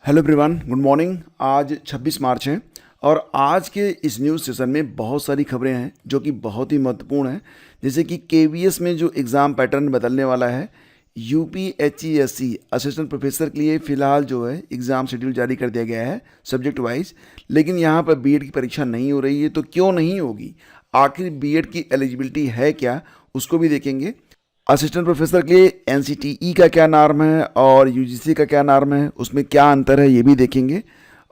Hello everyone, good morning. आज 26 मार्च है और आज के इस न्यूज़ सेशन में बहुत सारी खबरें हैं जो कि बहुत ही महत्वपूर्ण हैं। जैसे कि केवीएस में जो एग्ज़ाम पैटर्न बदलने वाला है, यूपीएचईएससी असिस्टेंट प्रोफेसर के लिए फ़िलहाल जो है एग्ज़ाम शेड्यूल जारी कर दिया गया है सब्जेक्ट वाइज। लेकिन यहाँ पर बीएड की परीक्षा नहीं हो रही है, तो क्यों नहीं होगी, आखिर बीएड की एलिजिबिलिटी है क्या, उसको भी देखेंगे। असिस्टेंट प्रोफेसर के लिए एनसीटीई का क्या नॉर्म है और यूजीसी का क्या नॉर्म है, उसमें क्या अंतर है, ये भी देखेंगे।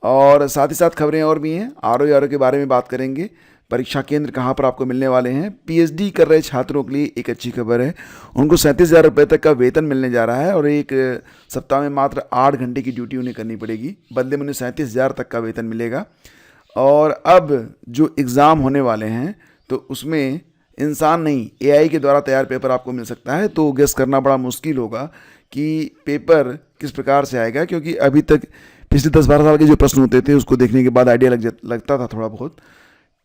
और साथ ही साथ खबरें और भी हैं। आरओ के बारे में बात करेंगे। परीक्षा केंद्र कहाँ पर आपको मिलने वाले हैं। पीएचडी कर रहे छात्रों के लिए एक अच्छी खबर है, उनको 37,000 रुपये तक का वेतन मिलने जा रहा है और एक सप्ताह में मात्र 8 घंटे की ड्यूटी उन्हें करनी पड़ेगी। बदले में उन्हें 37,000 तक का वेतन मिलेगा। और अब जो एग्ज़ाम होने वाले हैं तो उसमें इंसान नहीं, एआई के द्वारा तैयार पेपर आपको मिल सकता है। तो गेस करना बड़ा मुश्किल होगा कि पेपर किस प्रकार से आएगा, क्योंकि अभी तक पिछले 10-12 साल के जो प्रश्न होते थे उसको देखने के बाद आइडिया लगता था थोड़ा बहुत।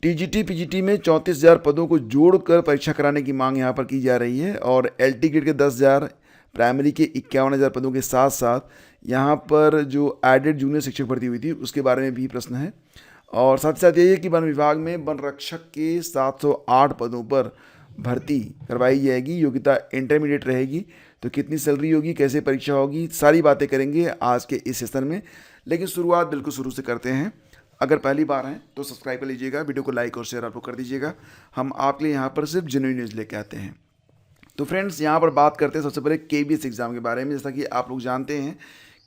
टीजीटी पीजीटी में 34,000 पदों को जोड़कर परीक्षा कराने की मांग यहाँ पर की जा रही है और एलटी ग्रेड के 10,000, प्राइमरी के 51,000 पदों के साथ साथ यहाँ पर जो एडेड जूनियर शिक्षक भर्ती हुई थी उसके बारे में भी प्रश्न है। और साथ ही साथ ये है कि वन विभाग में वन रक्षक के 708 पदों पर भर्ती करवाई जाएगी। योग्यता इंटरमीडिएट रहेगी। तो कितनी सैलरी होगी, कैसे परीक्षा होगी, सारी बातें करेंगे आज के इस सेशन में। लेकिन शुरुआत बिल्कुल शुरू से करते हैं। अगर पहली बार हैं तो सब्सक्राइब कर लीजिएगा, वीडियो को लाइक और शेयर आपको कर दीजिएगा। हम आपके लिए यहाँ पर सिर्फ जेन्युइन न्यूज़ लेके आते हैं। तो फ्रेंड्स, यहाँ पर बात करते हैं सबसे पहले केबीएस एग्ज़ाम के बारे में। जैसा कि आप लोग जानते हैं,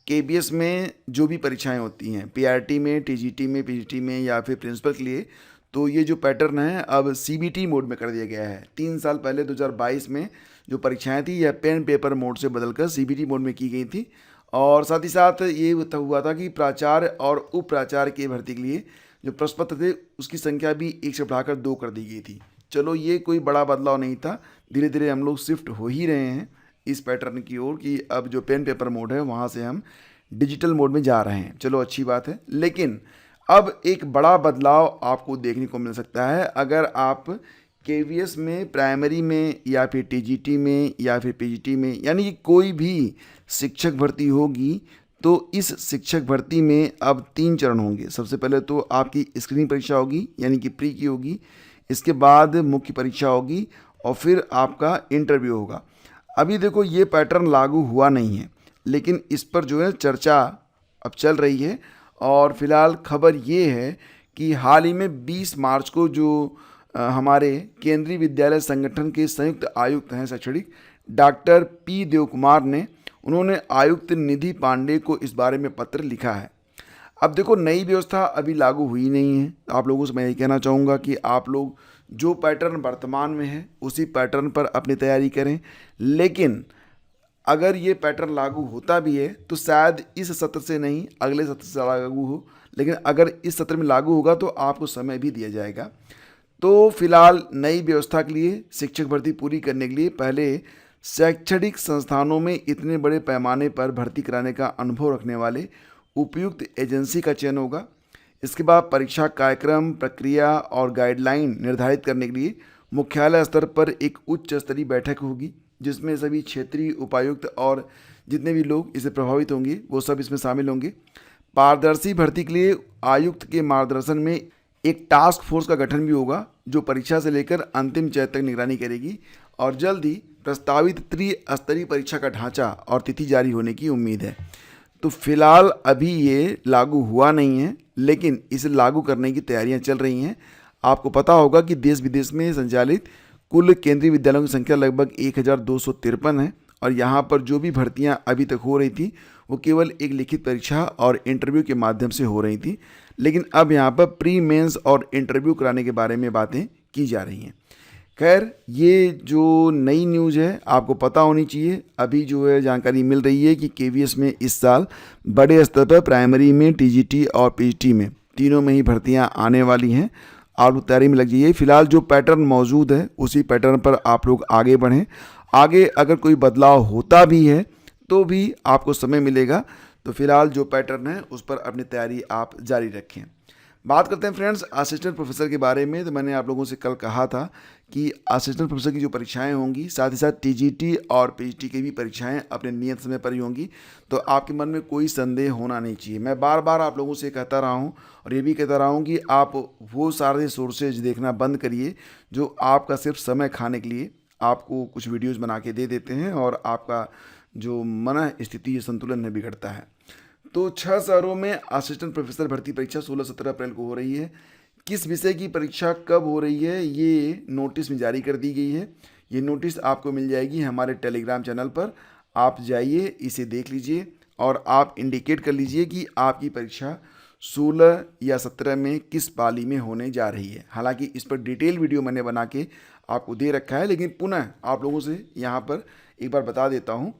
केबीएस में जो भी परीक्षाएं होती हैं, पीआरटी में, टीजीटी में, पीजीटी में या फिर प्रिंसिपल के लिए, तो ये जो पैटर्न है अब सीबीटी मोड में कर दिया गया है। 3 साल पहले 2022 में जो परीक्षाएं थी यह पेन पेपर मोड से बदलकर सीबीटी मोड में की गई थी। और साथ ही साथ ये हुआ था कि प्राचार्य और उप प्राचार्य की भर्ती के लिए जो प्रश्न पत्र थे उसकी संख्या भी 1 से बढ़ाकर 2 कर दी गई थी। चलो, ये कोई बड़ा बदलाव नहीं था। धीरे धीरे हम लोग शिफ्ट हो ही रहे हैं इस पैटर्न की ओर कि अब जो पेन पेपर मोड है वहाँ से हम डिजिटल मोड में जा रहे हैं। चलो, अच्छी बात है। लेकिन अब एक बड़ा बदलाव आपको देखने को मिल सकता है। अगर आप केवीएस में, प्राइमरी में या फिर टीजीटी में या फिर पीजीटी में, यानी कि कोई भी शिक्षक भर्ती होगी, तो इस शिक्षक भर्ती में अब 3 चरण होंगे। सबसे पहले तो आपकी स्क्रीनिंग परीक्षा होगी, यानी कि प्री की होगी। इसके बाद मुख्य परीक्षा होगी और फिर आपका इंटरव्यू होगा। अभी देखो, ये पैटर्न लागू हुआ नहीं है, लेकिन इस पर जो है चर्चा अब चल रही है। और फिलहाल खबर ये है कि हाल ही में 20 मार्च को जो हमारे केंद्रीय विद्यालय संगठन के संयुक्त आयुक्त हैं शैक्षणिक, डॉक्टर पी देवकुमार ने, उन्होंने आयुक्त निधि पांडे को इस बारे में पत्र लिखा है। अब देखो, नई व्यवस्था अभी लागू हुई नहीं है। आप लोगों से मैं ये कहना चाहूँगा कि आप लोग जो पैटर्न वर्तमान में है उसी पैटर्न पर अपनी तैयारी करें। लेकिन अगर ये पैटर्न लागू होता भी है तो शायद इस सत्र से नहीं, अगले सत्र से लागू हो। लेकिन अगर इस सत्र में लागू होगा तो आपको समय भी दिया जाएगा। तो फिलहाल नई व्यवस्था के लिए, शिक्षक भर्ती पूरी करने के लिए पहले शैक्षणिक संस्थानों में इतने बड़े पैमाने पर भर्ती कराने का अनुभव रखने वाले उपयुक्त एजेंसी का चयन होगा। इसके बाद परीक्षा कार्यक्रम, प्रक्रिया और गाइडलाइन निर्धारित करने के लिए मुख्यालय स्तर पर एक उच्च स्तरीय बैठक होगी, जिसमें सभी क्षेत्रीय उपायुक्त और जितने भी लोग इससे प्रभावित होंगे वो सब इसमें शामिल होंगे। पारदर्शी भर्ती के लिए आयुक्त के मार्गदर्शन में एक टास्क फोर्स का गठन भी होगा, जो परीक्षा से लेकर अंतिम चरण तक निगरानी करेगी। और जल्द ही प्रस्तावित त्रिस्तरीय परीक्षा का ढांचा और तिथि जारी होने की उम्मीद है। तो फिलहाल अभी ये लागू हुआ नहीं है, लेकिन इसे लागू करने की तैयारियां चल रही हैं। आपको पता होगा कि देश विदेश में संचालित कुल केंद्रीय विद्यालयों की संख्या लगभग 1253 है और यहाँ पर जो भी भर्तियाँ अभी तक हो रही थी वो केवल एक लिखित परीक्षा और इंटरव्यू के माध्यम से हो रही थी। लेकिन अब यहाँ पर प्री मेंस और इंटरव्यू कराने के बारे में बातें की जा रही हैं। खैर, ये जो नई न्यूज़ है आपको पता होनी चाहिए। अभी जो है जानकारी मिल रही है कि केवीएस में इस साल बड़े स्तर पर प्राइमरी में, टीजीटी और पीजीटी में, तीनों में ही भर्तियाँ आने वाली हैं। आप लोग तैयारी में लग जाइए। फिलहाल जो पैटर्न मौजूद है उसी पैटर्न पर आप लोग आगे बढ़ें। आगे अगर कोई बदलाव होता भी है तो भी आपको समय मिलेगा। तो फिलहाल जो पैटर्न है उस पर अपनी तैयारी आप जारी रखें। बात करते हैं फ्रेंड्स असिस्टेंट प्रोफेसर के बारे में। तो मैंने आप लोगों से कल कहा था कि असिस्टेंट प्रोफेसर की जो परीक्षाएं होंगी, साथ ही साथ टीजीटी और पीजीटी की भी परीक्षाएं अपने नियत समय पर ही होंगी। तो आपके मन में कोई संदेह होना नहीं चाहिए। मैं बार बार आप लोगों से कहता रहा हूं और ये भी कहता रहा हूं कि आप वो सारे सोर्सेज देखना बंद करिए जो आपका सिर्फ समय खाने के लिए आपको कुछ वीडियोज़ बना के दे देते हैं और आपका जो मन स्थिति संतुलन है बिगड़ता है। तो 6 शहरों में असिस्टेंट प्रोफेसर भर्ती परीक्षा 16-17 अप्रैल को हो रही है। किस विषय की परीक्षा कब हो रही है ये नोटिस में जारी कर दी गई है। ये नोटिस आपको मिल जाएगी हमारे टेलीग्राम चैनल पर। आप जाइए, इसे देख लीजिए और आप इंडिकेट कर लीजिए कि आपकी परीक्षा 16 या 17 में किस पाली में होने जा रही है। हालांकि इस पर डिटेल वीडियो मैंने बना के आपको दे रखा है, लेकिन पुनः आप लोगों से यहाँ पर एक बार बता देता हूँ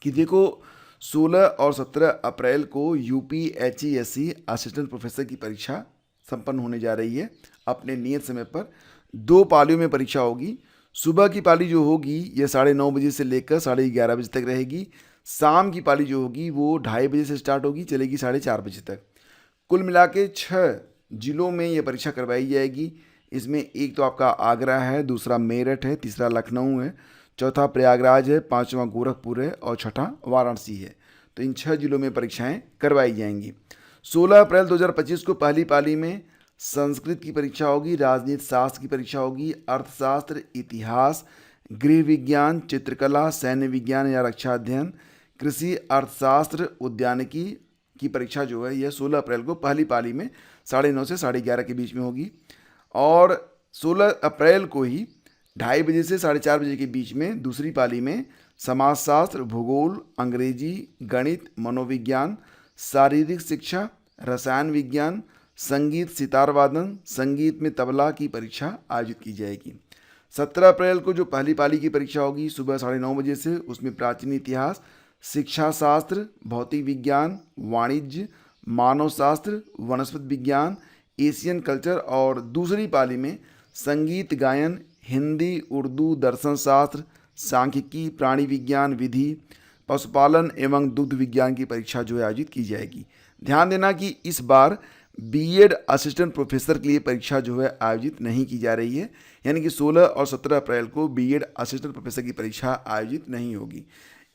कि देखो 16 और 17 अप्रैल को UPHESC असिस्टेंट प्रोफेसर की परीक्षा संपन्न होने जा रही है अपने नियत समय पर। 2 पालियों में परीक्षा होगी। सुबह की पाली जो होगी यह 9:30 बजे से लेकर 11:30 बजे तक रहेगी। शाम की पाली जो होगी वो 2:30 बजे से स्टार्ट होगी, चलेगी 4:30 बजे तक। कुल मिला के 6 जिलों में ये परीक्षा करवाई जाएगी। इसमें एक तो आपका आगरा है, दूसरा मेरठ है, तीसरा लखनऊ है, चौथा प्रयागराज है, पांचवा गोरखपुर है और छठा वाराणसी है। तो इन 6 जिलों में परीक्षाएं करवाई जाएंगी। 16 अप्रैल 2025 को पहली पाली में संस्कृत की परीक्षा होगी, राजनीति शास्त्र की परीक्षा होगी, अर्थशास्त्र, इतिहास, गृह विज्ञान, चित्रकला, सैन्य विज्ञान या रक्षा अध्ययन, कृषि, अर्थशास्त्र, उद्यानिकी की परीक्षा जो है यह 16 अप्रैल को पहली पाली में 9:30 से 11:30 के बीच में होगी। और 16 अप्रैल को ही 2:30 बजे से 4:30 बजे के बीच में दूसरी पाली में समाजशास्त्र, भूगोल, अंग्रेजी, गणित, मनोविज्ञान, शारीरिक शिक्षा, रसायन विज्ञान, संगीत, सितार वादन, संगीत में तबला की परीक्षा आयोजित की जाएगी। 17 अप्रैल को जो पहली पाली की परीक्षा होगी सुबह 9:30 बजे से, उसमें प्राचीन इतिहास, शिक्षा शास्त्र, भौतिक विज्ञान, वाणिज्य, मानव शास्त्र, वनस्पति विज्ञान, एशियन कल्चर और दूसरी पाली में संगीत गायन, हिंदी, उर्दू, दर्शन शास्त्र, सांख्यिकी, प्राणी विज्ञान, विधि, पशुपालन एवं दुग्ध विज्ञान की परीक्षा जो है आयोजित की जाएगी। ध्यान देना कि इस बार बीएड असिस्टेंट प्रोफेसर के लिए परीक्षा जो है आयोजित नहीं की जा रही है, यानी कि 16 और 17 अप्रैल को बीएड असिस्टेंट प्रोफेसर की परीक्षा आयोजित नहीं होगी।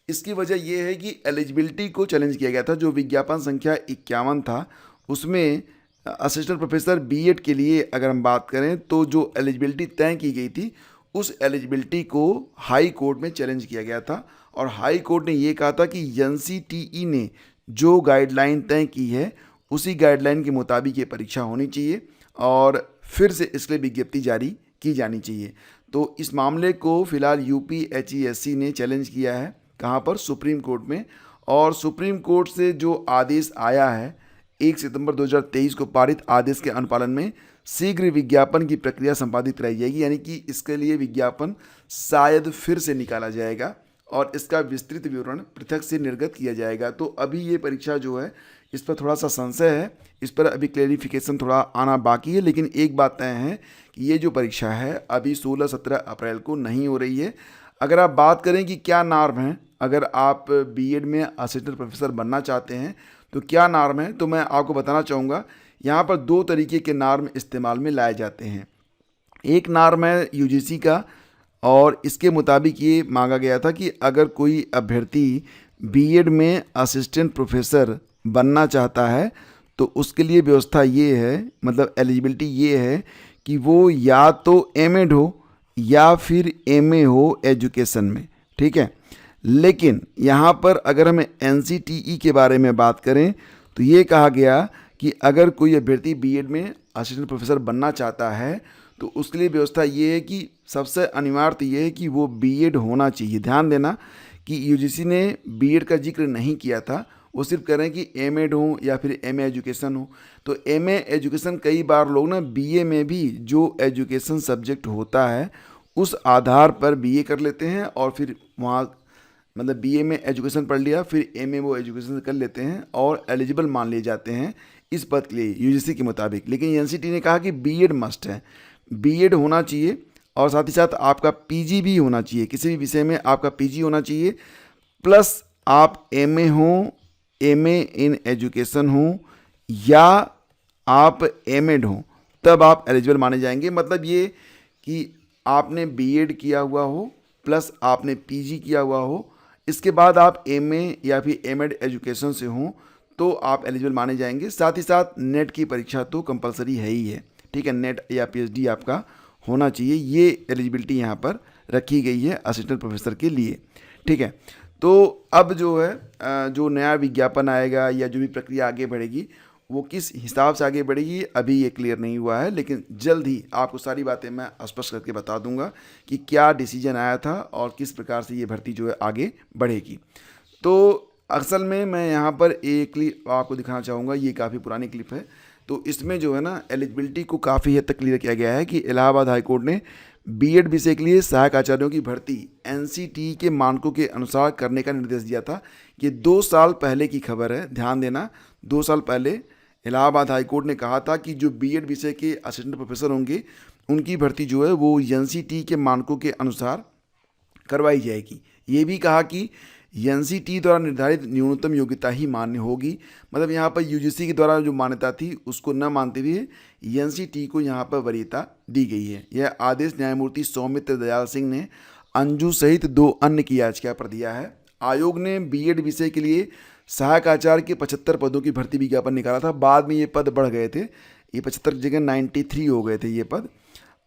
इसकी वजह यह है कि एलिजिबिलिटी को चैलेंज किया गया था। जो विज्ञापन संख्या 51 था उसमें असिस्टेंट प्रोफेसर बीएड के लिए अगर हम बात करें तो जो एलिजिबिलिटी तय की गई थी उस एलिजिबिलिटी को हाई कोर्ट में चैलेंज किया गया था और हाई कोर्ट ने ये कहा था कि एनसीटीई ने जो गाइडलाइन तय की है उसी गाइडलाइन के मुताबिक ये परीक्षा होनी चाहिए और फिर से इसके लिए विज्ञप्ति जारी की जानी चाहिए। तो इस मामले को फिलहाल UPHESC ने चैलेंज किया है। कहाँ पर? सुप्रीम कोर्ट में। और सुप्रीम कोर्ट से जो आदेश आया है 1 सितंबर 2023 को पारित आदेश के अनुपालन में शीघ्र विज्ञापन की प्रक्रिया संपादित कराई जाएगी, यानी कि इसके लिए विज्ञापन शायद फिर से निकाला जाएगा और इसका विस्तृत विवरण पृथक से निर्गत किया जाएगा। तो अभी ये परीक्षा जो है इस पर थोड़ा सा संशय है, इस पर अभी क्लेरिफिकेशन थोड़ा आना बाकी है, लेकिन एक बात तय है कि ये जो परीक्षा है अभी 16-17 अप्रैल को नहीं हो रही है। अगर आप बात करें कि क्या नॉर्म है, अगर आप बीएड में असिस्टेंट प्रोफेसर बनना चाहते हैं तो क्या नॉर्म है, तो मैं आपको बताना चाहूँगा। यहाँ पर 2 तरीके के नॉर्म इस्तेमाल में लाए जाते हैं। एक नॉर्म है यूजीसी का और इसके मुताबिक ये मांगा गया था कि अगर कोई अभ्यर्थी बीएड में असिस्टेंट प्रोफेसर बनना चाहता है तो उसके लिए व्यवस्था ये है, मतलब एलिजिबिलिटी ये है कि वो या तो एमएड हो या फिर एमए हो एजुकेशन में, ठीक है। लेकिन यहाँ पर अगर हम एनसीटीई के बारे में बात करें तो ये कहा गया कि अगर कोई अभ्यर्थी बीएड में असिस्टेंट प्रोफेसर बनना चाहता है तो उसके लिए व्यवस्था ये है कि सबसे अनिवार्य ये है कि वो बीएड होना चाहिए। ध्यान देना कि यूजीसी ने बीएड का जिक्र नहीं किया था, वो सिर्फ कह रहे हैं कि एमएड हो या फिर एमए एजुकेशन हो। तो एमए एजुकेशन कई बार लोग ना बीए में भी जो एजुकेशन सब्जेक्ट होता है उस आधार पर बीए कर लेते हैं और फिर वहाँ मतलब बीए में एजुकेशन पढ़ लिया फिर एमए वो एजुकेशन कर लेते हैं और एलिजिबल मान लिए जाते हैं इस पद के लिए यूजीसी के मुताबिक। लेकिन एनसीटी ने कहा कि बीएड मस्ट है, बीएड होना चाहिए और साथ ही साथ आपका पीजी भी होना चाहिए, किसी भी विषय में आपका पीजी होना चाहिए, प्लस आप एमए हो, एमए इन एजुकेशन हो या आप एमएड हो, तब आप एलिजिबल माने जाएंगे। मतलब ये कि आपने बीएड किया हुआ हो प्लस आपने पीजी किया हुआ हो, इसके बाद आप एमए या फिर एमएड एजुकेशन से हों तो आप एलिजिबल माने जाएंगे। साथ ही साथ नेट की परीक्षा तो कंपलसरी है ही है, ठीक है, नेट या पीएचडी आपका होना चाहिए। ये एलिजिबिलिटी यहाँ पर रखी गई है असिस्टेंट प्रोफेसर के लिए, ठीक है। तो अब जो है जो नया विज्ञापन आएगा या जो भी प्रक्रिया आगे बढ़ेगी वो किस हिसाब से आगे बढ़ेगी अभी ये क्लियर नहीं हुआ है, लेकिन जल्द ही आपको सारी बातें मैं स्पष्ट करके बता दूंगा कि क्या डिसीजन आया था और किस प्रकार से ये भर्ती जो है आगे बढ़ेगी। तो असल में मैं यहाँ पर एक क्लिप आपको दिखाना चाहूँगा, ये काफ़ी पुरानी क्लिप है। तो इसमें जो है ना एलिजिबिलिटी को काफ़ी हद तक क्लियर किया गया है कि इलाहाबाद हाईकोर्ट ने बीएड विषय के लिए सहायक आचार्यों की भर्ती एनसीटी के मानकों के अनुसार करने का निर्देश दिया था। ये 2 साल पहले की खबर है, ध्यान देना। 2 साल पहले इलाहाबाद हाईकोर्ट ने कहा था कि जो बीएड विषय के असिस्टेंट प्रोफेसर होंगे उनकी भर्ती जो है वो एनसीटी के मानकों के अनुसार करवाई जाएगी। ये भी कहा कि एनसीटी द्वारा निर्धारित न्यूनतम योग्यता ही मान्य होगी। मतलब यहाँ पर यूजीसी के द्वारा जो मान्यता थी उसको न मानते हुए एनसीटी को यहाँ पर वरीयता दी गई है। यह आदेश न्यायमूर्ति सौमित्र दयाल सिंह ने अंजू सहित 2 अन्य की याचिका पर दिया है। आयोग ने बीएड विषय के लिए सहायक आचार्य के 75 पदों की भर्ती विज्ञापन निकाला था। बाद में ये पद बढ़ गए थे, ये 75 की जगह 93 हो गए थे ये पद।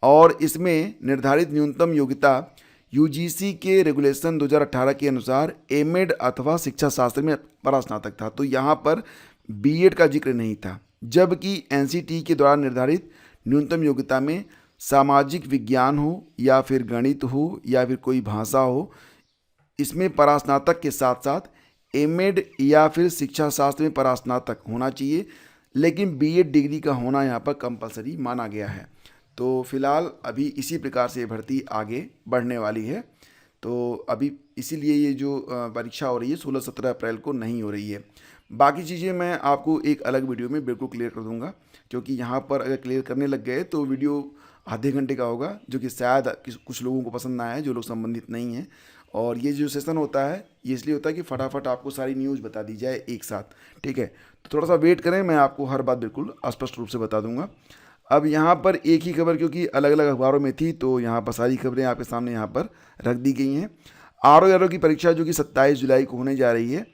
और इसमें निर्धारित न्यूनतम योग्यता यूजीसी के रेगुलेशन 2018 के अनुसार एमएड अथवा शिक्षा शास्त्र में परास्नातक था। तो यहाँ पर बीएड का जिक्र नहीं था, जबकि एनसीटी के द्वारा निर्धारित न्यूनतम योग्यता में सामाजिक विज्ञान हो या फिर गणित हो या फिर कोई भाषा हो, इसमें परास्नातक के साथ साथ एमएड या फिर शिक्षा शास्त्र में परास्नातक होना चाहिए, लेकिन बीएड डिग्री का होना यहाँ पर कंपलसरी माना गया है। तो फिलहाल अभी इसी प्रकार से भर्ती आगे बढ़ने वाली है। तो अभी इसीलिए ये जो परीक्षा हो रही है 16-17 अप्रैल को नहीं हो रही है। बाकी चीज़ें मैं आपको एक अलग वीडियो में बिल्कुल क्लियर कर दूंगा, क्योंकि यहाँ पर अगर क्लियर करने लग गए तो वीडियो आधे घंटे का होगा, जो कि शायद कुछ लोगों को पसंद ना आए जो लोग संबंधित नहीं हैं। और ये जो सेशन होता है ये इसलिए होता है कि फटाफट आपको सारी न्यूज़ बता दी जाए एक साथ, ठीक है। तो थोड़ा सा वेट करें, मैं आपको हर बात बिल्कुल स्पष्ट रूप से बता दूंगा। अब यहाँ पर एक ही खबर क्योंकि अलग अलग अखबारों में थी तो यहाँ पर सारी खबरें आपके सामने यहाँ पर रख दी गई हैं। आरओ की परीक्षा जो कि 27 जुलाई को होने जा रही है,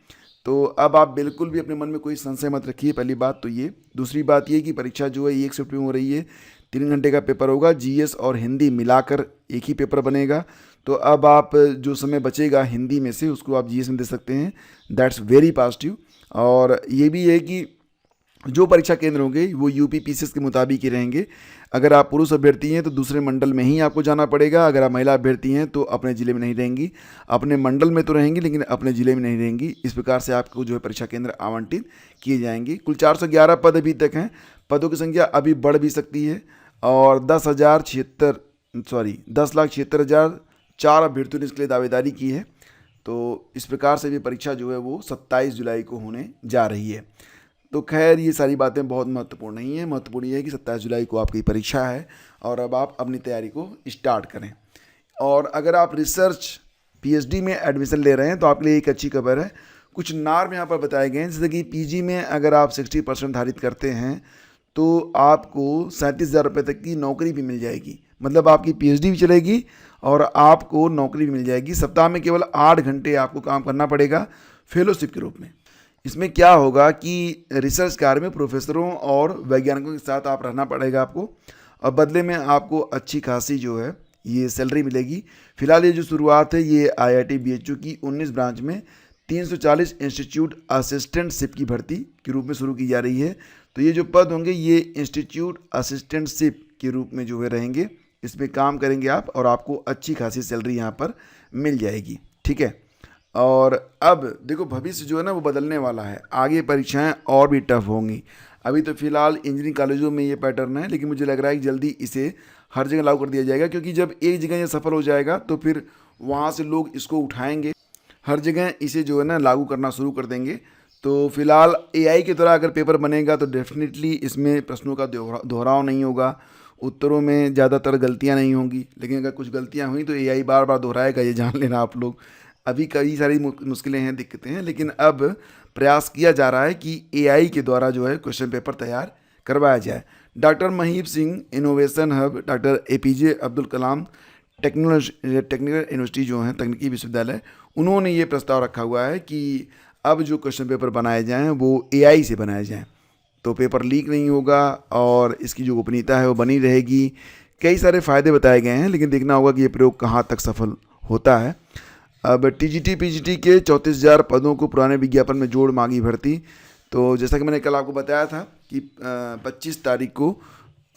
तो अब आप बिल्कुल भी अपने मन में कोई संशय मत रखिए, पहली बात तो ये। दूसरी बात ये कि परीक्षा जो है 1 शिफ्ट में हो रही है, 3 घंटे का पेपर होगा, जीएस और हिंदी मिलाकर एक ही पेपर बनेगा। तो अब आप जो समय बचेगा हिंदी में से उसको आप जीएस में दे सकते हैं, दैट्स वेरी पॉजिटिव। और ये भी है कि जो परीक्षा केंद्र होंगे वो यूपी पीसीएस के मुताबिक ही रहेंगे। अगर आप पुरुष अभ्यर्थी हैं तो दूसरे मंडल में ही आपको जाना पड़ेगा, अगर आप महिला अभ्यर्थी हैं तो अपने ज़िले में नहीं रहेंगी, अपने मंडल में तो रहेंगी लेकिन अपने ज़िले में नहीं रहेंगी। इस प्रकार से आपको जो है परीक्षा केंद्र आवंटित किए जाएंगे। कुल 411 पद अभी तक हैं, पदों की संख्या अभी बढ़ भी सकती है। और 10,76,4 अभ्यर्थियों ने इसके लिए दावेदारी की है। तो इस प्रकार से भी परीक्षा जो है वो 27 जुलाई को होने जा रही है। तो खैर ये सारी बातें बहुत महत्वपूर्ण नहीं है, महत्वपूर्ण ये है कि 27 जुलाई को आपकी परीक्षा है और अब आप अपनी तैयारी को स्टार्ट करें। और अगर आप रिसर्च पीएचडी में एडमिशन ले रहे हैं तो आपके लिए एक अच्छी खबर है। कुछ नार्म यहाँ पर बताए गए हैं, जैसे कि पीजी में अगर आप 60% धारित करते हैं तो आपको 37,000 रुपये तक की नौकरी भी मिल जाएगी। मतलब आपकी पीएचडी भी चलेगी और आपको नौकरी भी मिल जाएगी। सप्ताह में केवल 8 घंटे आपको काम करना पड़ेगा फेलोशिप के रूप में। इसमें क्या होगा कि रिसर्च कार्य में प्रोफेसरों और वैज्ञानिकों के साथ आप रहना पड़ेगा आपको, और बदले में आपको अच्छी खासी जो है ये सैलरी मिलेगी। फिलहाल ये जो शुरुआत है ये आईआईटी बीएचयू की 19 ब्रांच में 340 इंस्टीट्यूट असिस्टेंटशिप की भर्ती के रूप में शुरू की जा रही है। तो ये जो पद होंगे ये इंस्टीट्यूट असिस्टेंटशिप के रूप में जो है रहेंगे, इसमें काम करेंगे आप और आपको अच्छी खासी सैलरी यहाँ पर मिल जाएगी, ठीक है। और अब देखो भविष्य जो है ना वो बदलने वाला है, आगे परीक्षाएं और भी टफ होंगी। अभी तो फिलहाल इंजीनियरिंग कॉलेजों में ये पैटर्न है, लेकिन मुझे लग रहा है कि जल्दी इसे हर जगह लागू कर दिया जाएगा, क्योंकि जब एक जगह ये सफल हो जाएगा तो फिर वहाँ से लोग इसको उठाएंगे, हर जगह इसे जो है ना लागू करना शुरू कर देंगे। तो फिलहाल एआई के द्वारा अगर पेपर बनेगा तो डेफिनेटली इसमें प्रश्नों का दोहराव नहीं होगा, उत्तरों में ज़्यादातर गलतियाँ नहीं होंगी, लेकिन अगर कुछ गलतियाँ हुई तो एआई बार बार दोहराएगा, ये जान लेना आप लोग। अभी कई सारी मुश्किलें हैं, दिक्कतें हैं, लेकिन अब प्रयास किया जा रहा है कि एआई के द्वारा जो है क्वेश्चन पेपर तैयार करवाया जाए। Doctor Mahip Singh innovation hub, doctor APJ Abdul Kalam technical university जो है तकनीकी विश्वविद्यालय, उन्होंने ये प्रस्ताव रखा हुआ है कि अब जो क्वेश्चन पेपर बनाए जाएं वो एआई से बनाए जाएं, तो पेपर लीक नहीं होगा और इसकी जो गोपनीयता है वो बनी रहेगी। कई सारे फ़ायदे बताए गए हैं, लेकिन देखना होगा कि ये प्रयोग कहाँ तक सफल होता है। अब टीजीटी पीजीटी के 34,000 पदों को पुराने विज्ञापन में जोड़ मांगी भर्ती। तो जैसा कि मैंने कल आपको बताया था कि 25 तारीख को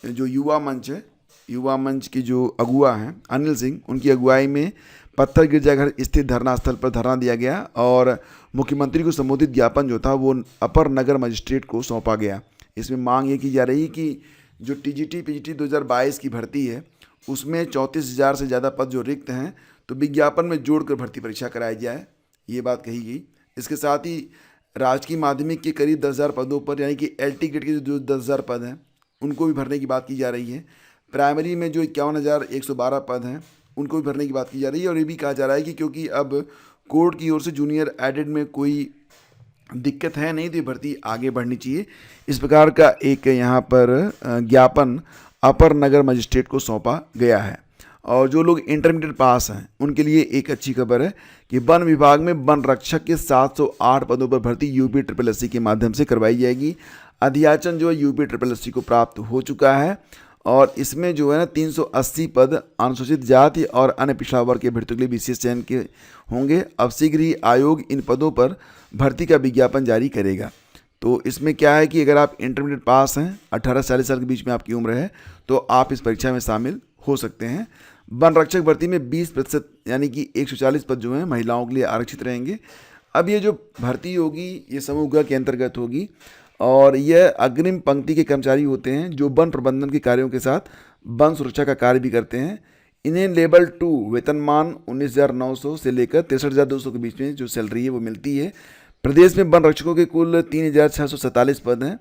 जो युवा मंच है, युवा मंच के जो अगुआ हैं अनिल सिंह, उनकी अगुवाई में पत्थर गिरजाघर स्थित धरना स्थल पर धरना दिया गया और मुख्यमंत्री को संबोधित ज्ञापन जो था वो अपर नगर मजिस्ट्रेट को सौंपा गया। इसमें मांग ये की जा रही है कि जो टीजीटी पीजीटी 2022 की भर्ती है उसमें 34,000 से ज़्यादा पद जो रिक्त हैं तो विज्ञापन में जोड़कर भर्ती परीक्षा कराई जाए, ये बात कही गई। इसके साथ ही राजकीय माध्यमिक के करीब 10,000 पदों पर, यानी कि एलटी ग्रेड के जो 10,000 पद हैं उनको भी भरने की बात की जा रही है। प्राइमरी में जो 51,112 पद हैं उनको भी भरने की बात की जा रही है। और ये भी कहा जा रहा है कि क्योंकि अब कोर्ट की ओर से जूनियर एडेड में कोई दिक्कत है नहीं, तो ये भर्ती आगे बढ़नी चाहिए। इस प्रकार का एक यहाँ पर ज्ञापन अपर नगर मजिस्ट्रेट को सौंपा गया है। और जो लोग इंटरमीडिएट पास हैं उनके लिए एक अच्छी खबर है कि वन विभाग में वन रक्षक के 708 पदों पर भर्ती यूपी SSSC के माध्यम से करवाई जाएगी। अध्याचन जो है यूपी SSSC को प्राप्त हो चुका है और इसमें जो है ना 380 पद अनुसूचित जाति और अन्य पिछड़ा वर्ग के अभ्यर्थियों के लिए विशेष चयन के होंगे। अब शीघ्र ही आयोग इन पदों पर भर्ती का विज्ञापन जारी करेगा। तो इसमें क्या है कि अगर आप इंटरमीडिएट पास हैं, 18 से 40 साल के बीच में आपकी उम्र है, तो आप इस परीक्षा में शामिल हो सकते हैं। वन रक्षक भर्ती में 20% यानी कि 140 पद जो हैं महिलाओं के लिए आरक्षित रहेंगे। अब ये जो भर्ती होगी ये समूह ग के अंतर्गत होगी और यह अग्रिम पंक्ति के कर्मचारी होते हैं जो वन प्रबंधन के कार्यों के साथ वन सुरक्षा का कार्य भी करते हैं। इन्हें लेवल 2 वेतनमान 19,900 से लेकर 63,200 के बीच में जो सैलरी है वो मिलती है। प्रदेश में वन रक्षकों के कुल 3,647 पद हैं।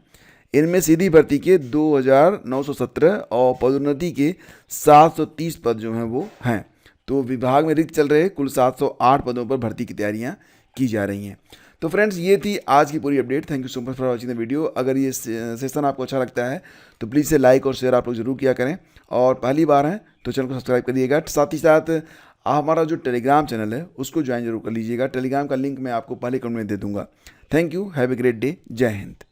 इनमें सीधी भर्ती के 2,917 और पदोन्नति के 730 पद जो हैं वो हैं। तो विभाग में रिक्त चल रहे कुल 708 पदों पर भर्ती की तैयारियां की जा रही हैं। तो फ्रेंड्स, ये थी आज की पूरी update. Thank you so much for watching the video. अगर ये सेशन आपको अच्छा लगता है तो प्लीज़ से लाइक और शेयर आप लोग जरूर किया करें और पहली बार हैं तो चैनल को सब्सक्राइब करिएगा। साथ ही साथ हमारा जो टेलीग्राम चैनल है उसको ज्वाइन जरूर कर लीजिएगा। टेलीग्राम का लिंक मैं आपको पहले कमेंट में दे दूँगा। Thank you, have a great day, जय हिंद।